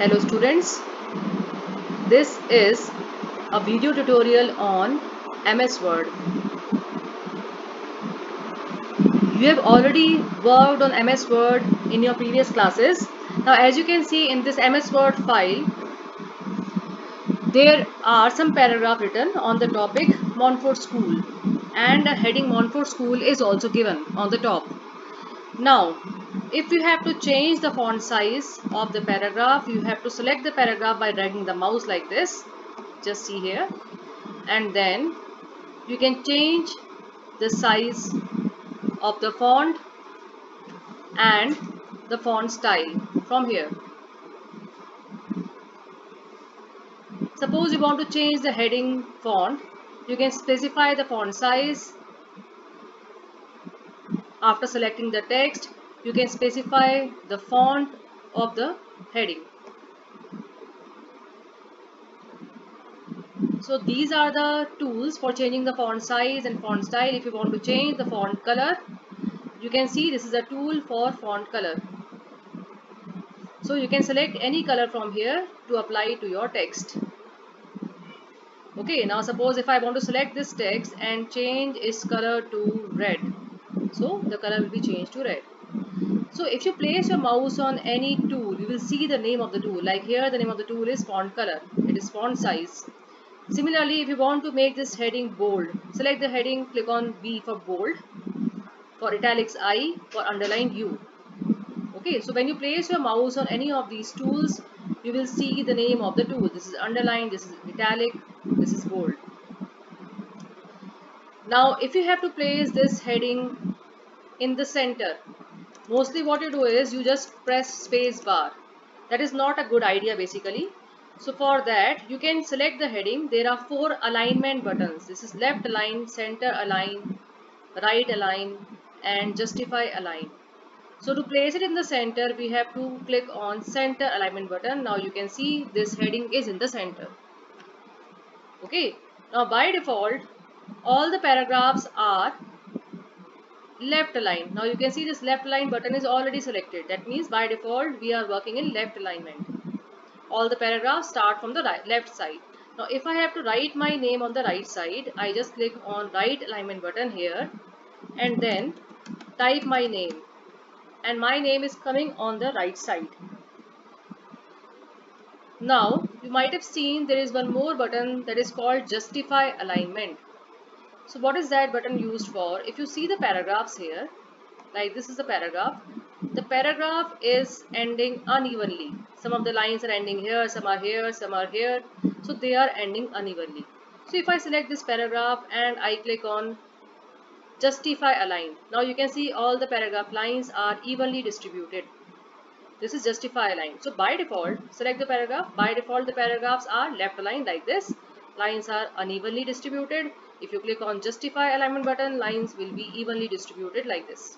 Hello students, this is a video tutorial on MS Word. You have already worked on MS Word in your previous classes. Now as you can see in this MS Word file, there are some paragraph written on the topic Montfort School, and a heading Montfort School is also given on the top. Now if you have to change the font size of the paragraph, you have to select the paragraph by dragging the mouse like this. Just see here, and then you can change the size of the font and the font style from here. Suppose you want to change the heading font, you can specify the font size. After selecting the text, you can specify the font of the heading. So these are the tools for changing the font size and font style. If you want to change the font color, you can see this is a tool for font color. So you can select any color from here to apply to your text. Okay, now suppose if I want to select this text and change its color to red, so the color will be changed to red. So if you place your mouse on any tool, you will see the name of the tool. Like here, the name of the tool is font color. It is font size. Similarly, if you want to make this heading bold, select the heading, click on B for bold, for italics I, for underline U. Okay, so when you place your mouse on any of these tools, you will see the name of the tool. This is underline, this is italic, this is bold. Now if you have to place this heading in the center, mostly what you do is you just press space bar. That is not a good idea basically. So for that you can select the heading. There are 4 alignment buttons. This is left align, center align, right align and justify align. So to place it in the center, we have to click on center alignment button. Now you can see this heading is in the center. Okay, now by default all the paragraphs are left align. Now you can see this left align button is already selected. That means by default we are working in left alignment. All the paragraphs start from the left side. Now if I have to write my name on the right side, I just click on right alignment button here and then type my name, and my name is coming on the right side. Now you might have seen there is one more button that is called justify alignment. So what is that button used for? If you see the paragraphs here, like this is the paragraph is ending unevenly. Some of the lines are ending here, some are here, some are here, so they are ending unevenly. So if I select this paragraph and I click on justify align, now you can see all the paragraph lines are evenly distributed. This is justify align. So by default, select the paragraph. By default, the paragraphs are left aligned like this. Lines are unevenly distributed. If you click on justify alignment button, lines will be evenly distributed like this.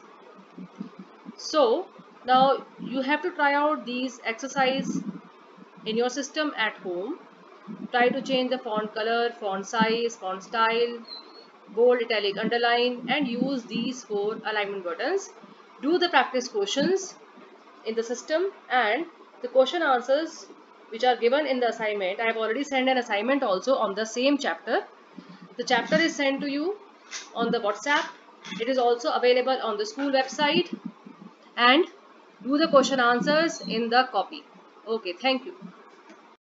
So now you have to try out these exercise in your system at home. Try to change the font color, font size, font style, bold, italic, underline, and use these 4 alignment buttons. Do the practice questions in the system and the question answers which are given in the assignment. I have already sent an assignment also on the same chapter. The chapter is sent to you on the WhatsApp. It is also available on the school website, and do the question answers in the copy. Okay, thank you.